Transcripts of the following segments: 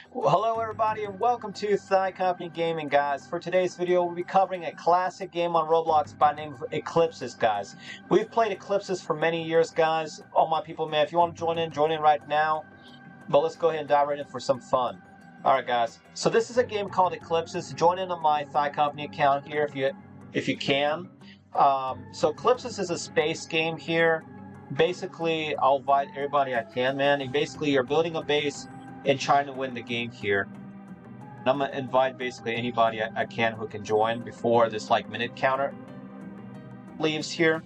Well, hello everybody and welcome to Thigh Company Gaming, guys. For today's video, we'll be covering a classic game on Roblox by the name of Eclipsis, guys. We've played Eclipsis for many years, guys. All my people, man, if you want to join in right now. But let's go ahead and dive right in for some fun. Alright, guys. So this is a game called Eclipsis. Join in on my Thigh Company account here if you can. So Eclipsis is a space game here. Basically, I'll invite everybody I can, man. And basically, you're building a base and trying to win the game here. And I'm gonna invite basically anybody I can who can join before this minute counter leaves here.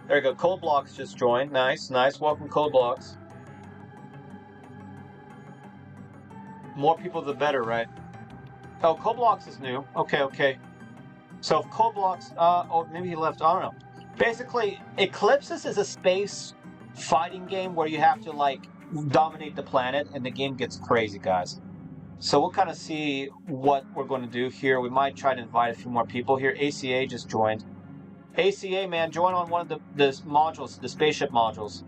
There you go. Cold Blocks just joined. Nice. Welcome, Cold Blocks. More people the better, right? Oh, Cold Blocks is new. Okay. So if Cold Blocks, oh, maybe he left. I don't know. Basically, Eclipsis is a space fighting game where you have to dominate the planet, and the game gets crazy, guys. So we'll kind of see what we're going to do here. We might try to invite a few more people here. ACA just joined. ACA, man, join on one of the modules, the spaceship modules.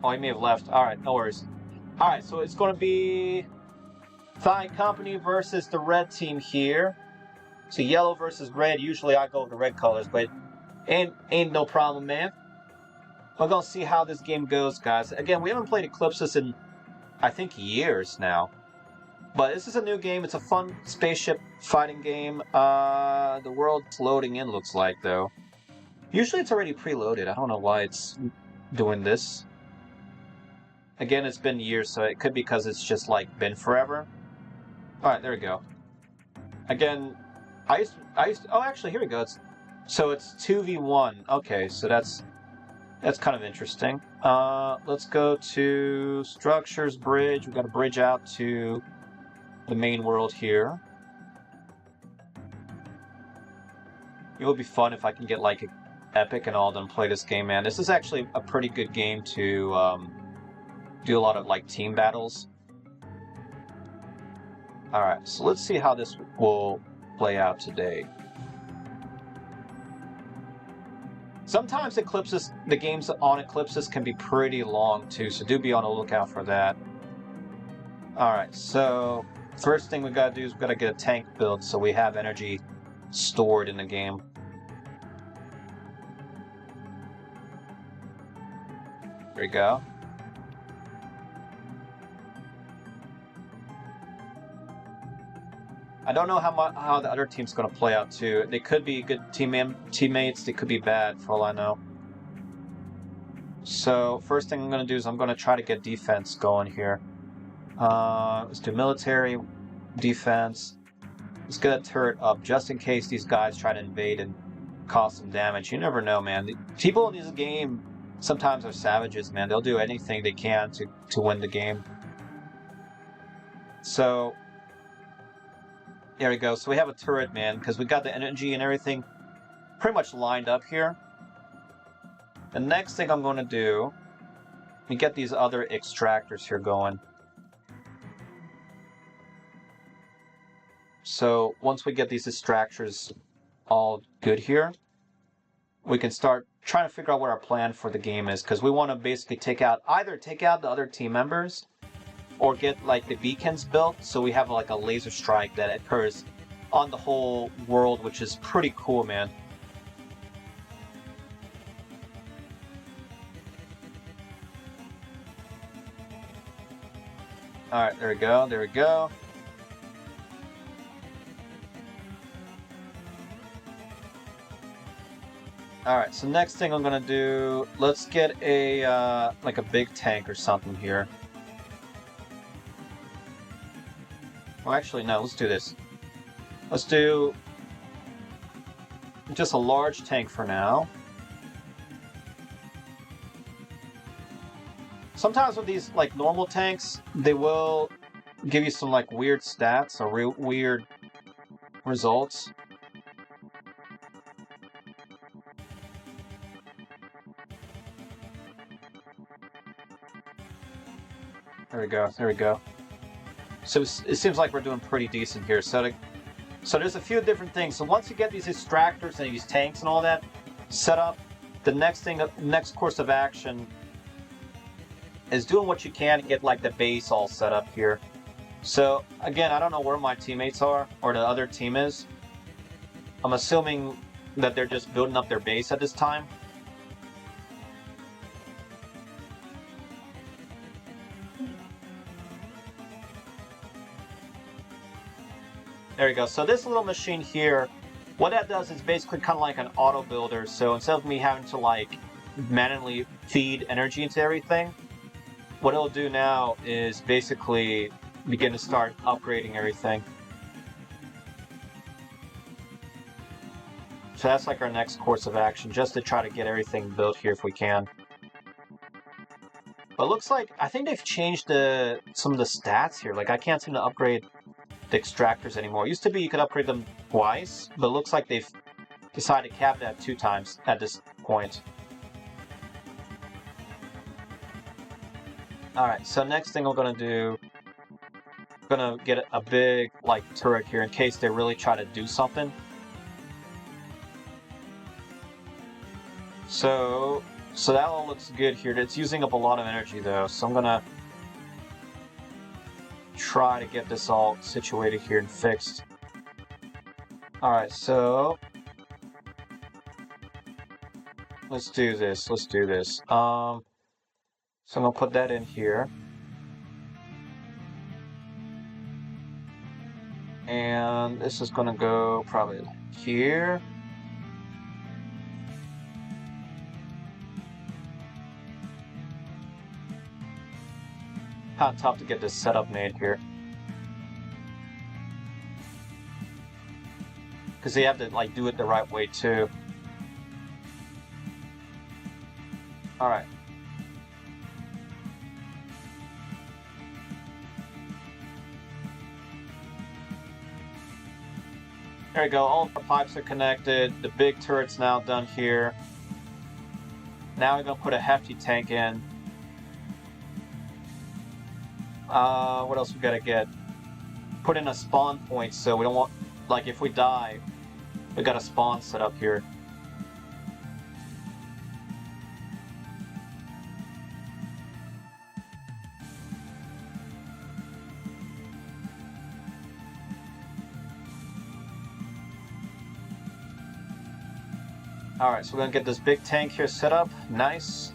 Oh, he may have left. All right, no worries. All right, so it's going to be Thigh Company versus the red team here. So yellow versus red. Usually I go with the red colors, but ain't no problem, man. We're gonna see how this game goes, guys. Again, we haven't played Eclipsis in, I think, years now. But this is a new game. It's a fun spaceship fighting game. The world's loading in, looks like, though. Usually it's already preloaded. I don't know why it's doing this. Again, it's been years, so it could be because it's just, been forever. Alright, there we go. Again, I used to, oh, actually, here we go. So it's 2v1. Okay, so that's kind of interesting. Let's go to structures, bridge. We've got a bridge out to the main world here. It would be fun if I can get Epic and all done play this game, man. This is actually a pretty good game to do a lot of team battles. Alright, so let's see how this will play out today. Sometimes Eclipsis, the games on Eclipsis can be pretty long too, so do be on the lookout for that. Alright, so first thing we gotta do is we gotta get a tank built so we have energy stored in the game. There we go. I don't know how the other team's going to play out too. They could be good teammates. They could be bad, for all I know. So first thing I'm going to do is I'm going to try to get defense going here. Let's do military defense. Let's get a turret up just in case these guys try to invade and cause some damage. You never know, man. The people in this game sometimes are savages, man. They'll do anything they can to win the game. So there we go. So we have a turret, man, because we got the energy and everything pretty much lined up here. The next thing I'm going to do, we get these other extractors here going. So once we get these extractors all good here, we can start trying to figure out what our plan for the game is, because we want to basically either take out the other team members, or get the beacons built so we have a laser strike that occurs on the whole world, which is pretty cool, man. Alright, there we go. Alright, so next thing I'm gonna do, let's get a a big tank or something here. Well, actually, no, let's do this. Let's do just a large tank for now. Sometimes with these, normal tanks, they will give you some, weird stats or weird results. There we go. So it seems like we're doing pretty decent here. So there's a few different things. So once you get these extractors and these tanks and all that set up, the next course of action is doing what you can to get like the base all set up here. So again, I don't know where my teammates are or the other team is. I'm assuming that they're just building up their base at this time. There you go. So this little machine here, what that does is basically kind of like an auto builder. So instead of me having to like manually feed energy into everything, what it'll do now is basically begin to start upgrading everything. So that's like our next course of action, just to try to get everything built here if we can. But it looks like, I think they've changed some of the stats here. Like I can't seem to upgrade the extractors anymore. It used to be you could upgrade them twice, but it looks like they've decided to cap that 2 times at this point. Alright, so next thing we're gonna do, I'm gonna get a big like turret here in case they really try to do something. So that all looks good here. It's using up a lot of energy though, so I'm gonna try to get this all situated here and fixed. Alright, so let's do this. So I'm gonna put that in here. And this is gonna go probably here. Kind of tough to get this setup made here. Because you have to like do it the right way too. Alright. There we go, all of our pipes are connected. The big turret's now done here. Now we're gonna put a hefty tank in. What else we gotta get? Put in a spawn point so we don't want, like if we die, we got a spawn set up here. Alright, so we're gonna get this big tank here set up. Nice.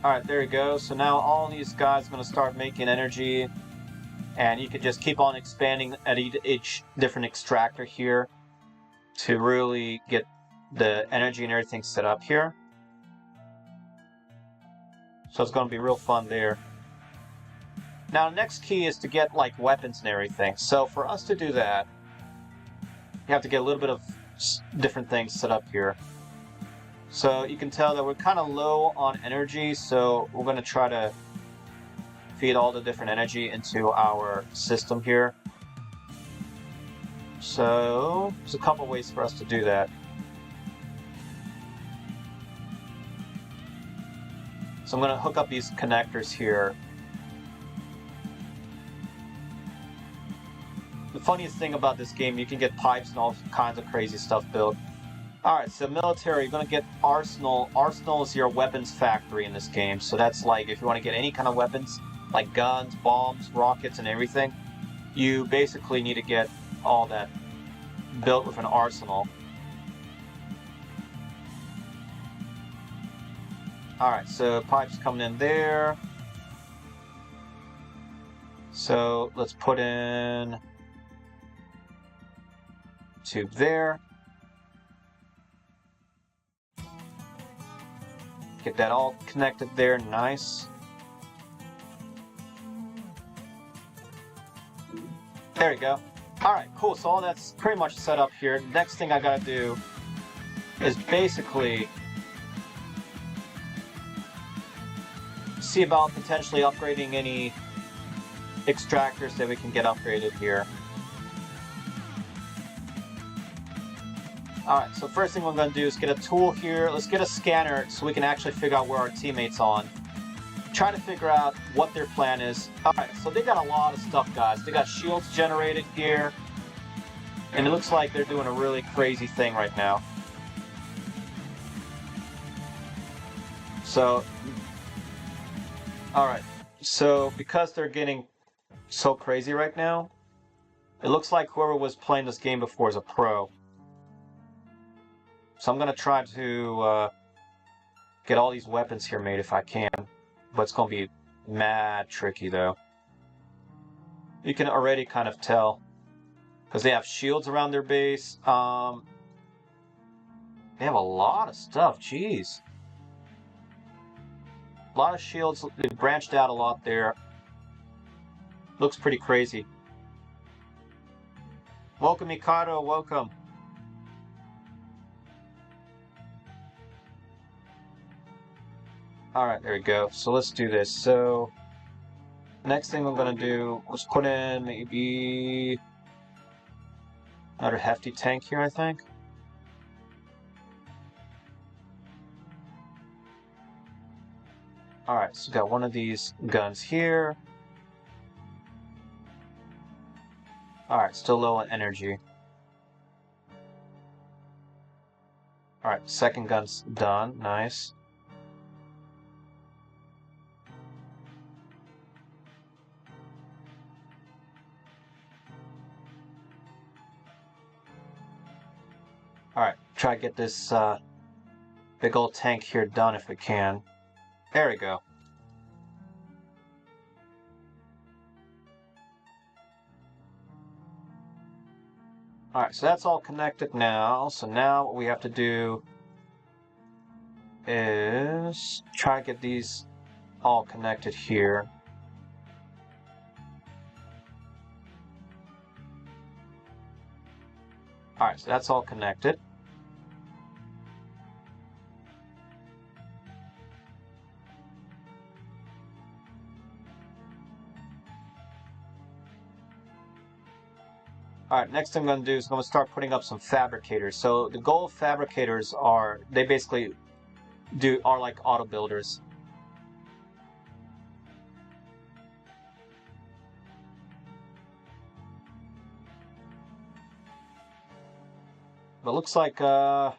Alright, there we go. So now all these guys are going to start making energy. And you can just keep on expanding at each different extractor here to really get the energy and everything set up here. So it's going to be real fun there. Now, the next key is to get like weapons and everything. So for us to do that, you have to get a little bit of different things set up here. So you can tell that we're kind of low on energy, so we're going to try to feed all the different energy into our system here. So there's a couple ways for us to do that. So I'm going to hook up these connectors here. The funniest thing about this game, you can get pipes and all kinds of crazy stuff built. Alright, so military, you're going to get Arsenal. Arsenal is your weapons factory in this game. So that's like, if you want to get any kind of weapons, like guns, bombs, rockets, and everything, you basically need to get all that built with an arsenal. Alright, so pipes coming in there. So let's put in tube there. Get that all connected there, nice. There we go. Alright, cool, so all that's pretty much set up here. Next thing I gotta do is basically see about potentially upgrading any extractors that we can get upgraded here. Alright, so first thing we're going to do is get a tool here. Let's get a scanner so we can actually figure out where our teammates on. Try to figure out what their plan is. Alright, so they got a lot of stuff, guys. They got shields generated here. And it looks like they're doing a really crazy thing right now. So, alright. So, because they're getting so crazy right now, it looks like whoever was playing this game before is a pro. So I'm going to try to get all these weapons here made if I can. But it's going to be mad tricky, though. You can already kind of tell. Because they have shields around their base. They have a lot of stuff. Jeez. A lot of shields. They've branched out a lot there. Looks pretty crazy. Welcome, Mikado. Welcome. Alright, there we go. So let's do this. So, next thing I'm going to do is put in maybe another hefty tank here, I think. Alright, so got one of these guns here. Alright, still low on energy. Alright, second gun's done. Nice. Alright, try to get this big old tank here done if we can. There we go. Alright, so that's all connected now. So now what we have to do is try to get these all connected here. Alright, so that's all connected. Alright, next thing I'm going to do is I'm going to start putting up some fabricators. So the goal of fabricators are, they basically are like auto builders. But it looks like, kind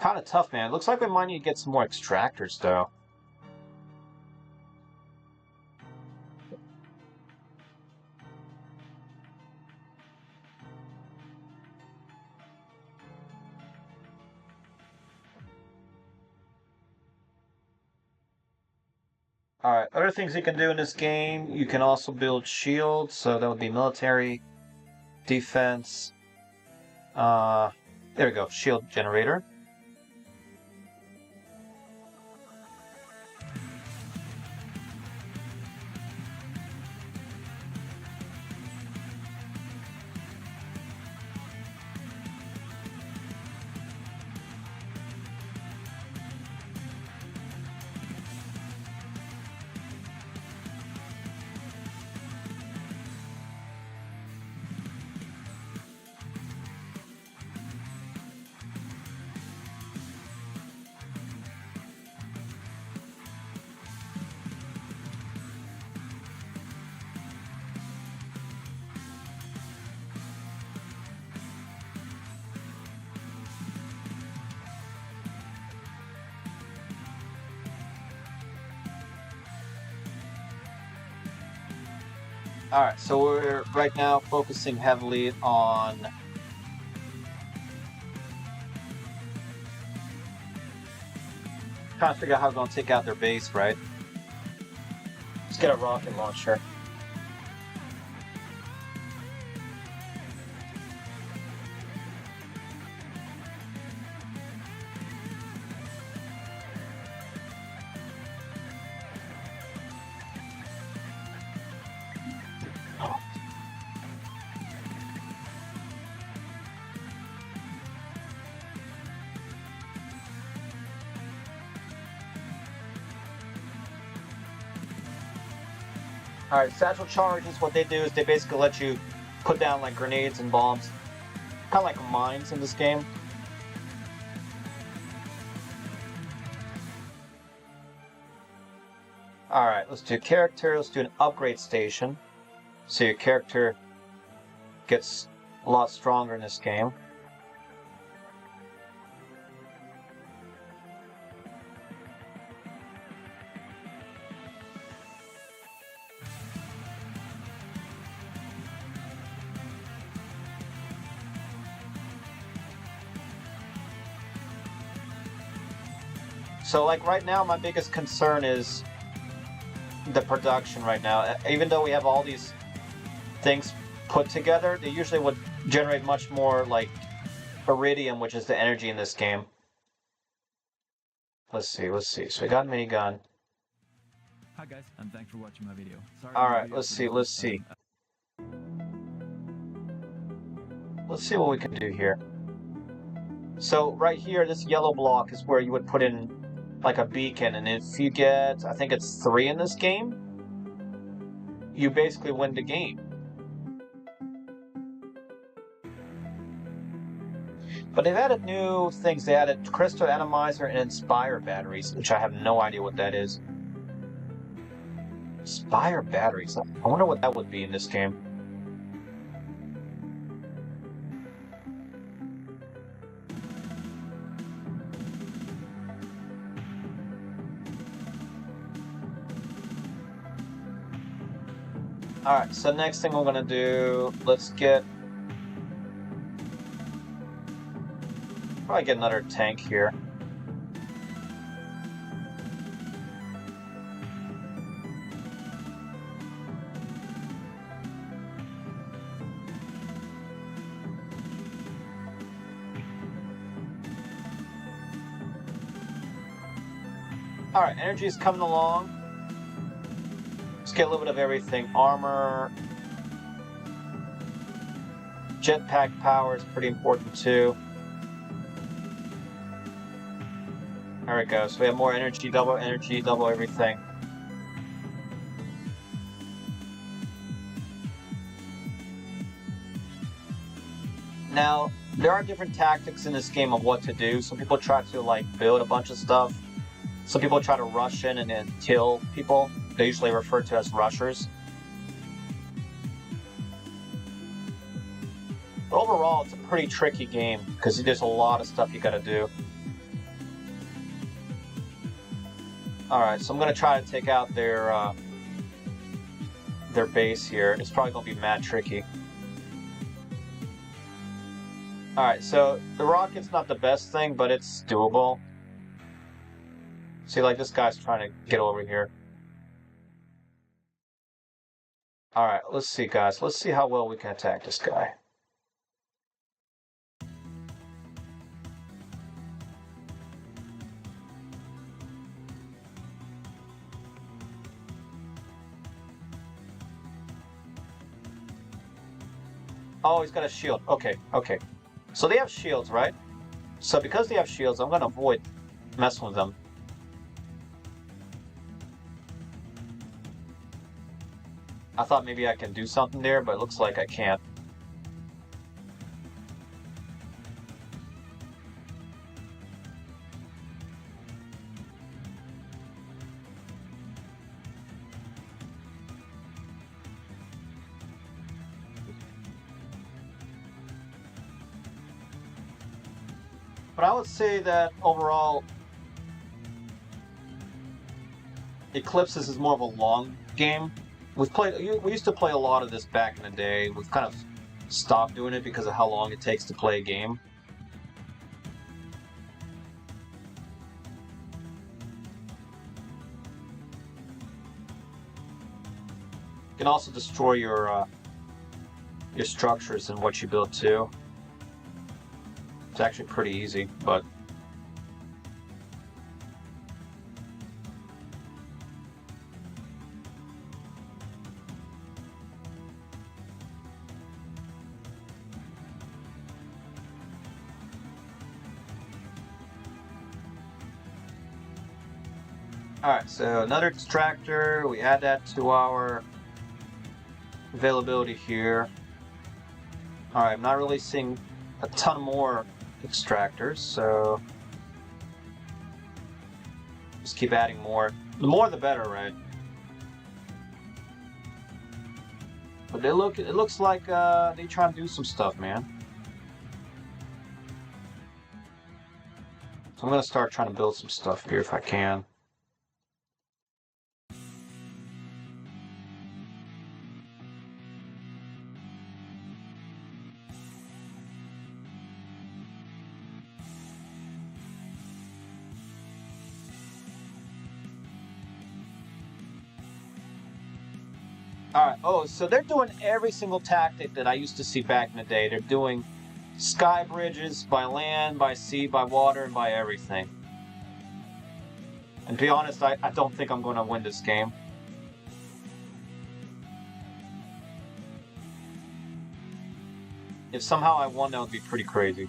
of tough, man. It looks like we might need to get some more extractors, though. Alright, other things you can do in this game, you can also build shields, so that would be military, defense, there we go, shield generator. Alright, so we're right now focusing heavily on trying to figure out how we're going to take out their base, right? Let's get a rocket launcher. Alright, satchel charges, what they do is they basically let you put down like grenades and bombs. Kind of like mines in this game. Alright, let's do character, let's do an upgrade station. So your character gets a lot stronger in this game. So like right now, my biggest concern is the production right now. Even though we have all these things put together, they usually would generate much more like iridium, which is the energy in this game. Let's see. So we got minigun. Hi guys, and thanks for watching my video. Sorry Alright, let's see. Let's see what we can do here. So right here, this yellow block is where you would put in like a beacon, and if you get, I think it's 3 in this game, you basically win the game. But they've added new things. They added crystal atomizer and inspire batteries, which I have no idea what that is. Inspire batteries. I wonder what that would be in this game. Alright, so next thing we're gonna do, let's probably get another tank here. Alright, energy is coming along. Let's get a little bit of everything. Armor. Jetpack power is pretty important too. There we go. So we have more energy, double everything. Now, there are different tactics in this game of what to do. Some people try to like build a bunch of stuff. Some people try to rush in and then kill people. They're usually referred to as rushers. But overall, it's a pretty tricky game because there's a lot of stuff you gotta do. Alright, so I'm gonna try to take out their base here. It's probably gonna be mad tricky. Alright, so the rocket's not the best thing, but it's doable. See, like, this guy's trying to get over here. Alright, let's see, guys. Let's see how well we can attack this guy. Oh, he's got a shield. Okay. So they have shields, right? So because they have shields, I'm going to avoid messing with them. I thought maybe I can do something there, but it looks like I can't. But I would say that overall, Eclipsis is more of a long game. We used to play a lot of this back in the day. We've kind of stopped doing it because of how long it takes to play a game. You can also destroy your structures and what you build too. It's actually pretty easy, but alright, so another extractor, we add that to our availability here. Alright, I'm not really seeing a ton more extractors, so just keep adding more. The more the better, right? But it looks like they trying to do some stuff, man. So I'm gonna start trying to build some stuff here if I can. Alright, oh, so they're doing every single tactic that I used to see back in the day. They're doing sky bridges by land, by sea, by water, and by everything. And to be honest, I don't think I'm going to win this game. If somehow I won, that would be pretty crazy.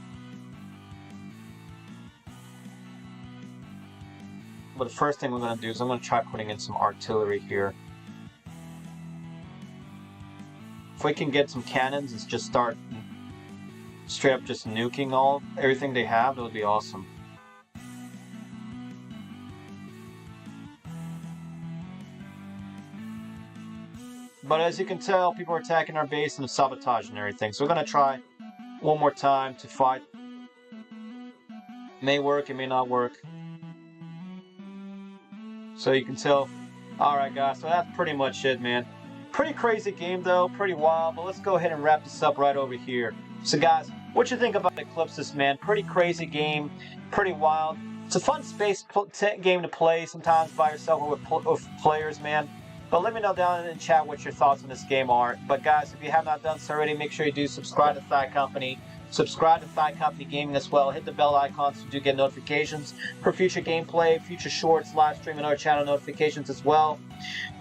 But the first thing we're going to do is I'm going to try putting in some artillery here. If we can get some cannons and just start straight up just nuking everything they have, that would be awesome. But as you can tell, people are attacking our base and sabotaging everything. So we're going to try one more time to fight. It may work, it may not work. So you can tell. Alright guys, so that's pretty much it, man. Pretty crazy game though, pretty wild, but let's go ahead and wrap this up right over here. So guys, what you think about Eclipsis, man? Pretty crazy game, pretty wild. It's a fun space game to play sometimes by yourself or with players, man. But let me know down in the chat what your thoughts on this game are. But guys, if you have not done so already, make sure you do subscribe to Thigh Company. Subscribe to Thigh Company Gaming as well. Hit the bell icon so you do get notifications for future gameplay, future shorts, live stream, and other channel notifications as well.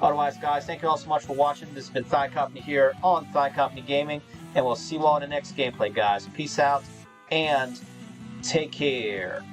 Otherwise, guys, thank you all so much for watching. This has been Thigh Company here on Thigh Company Gaming. And we'll see you all in the next gameplay, guys. Peace out and take care.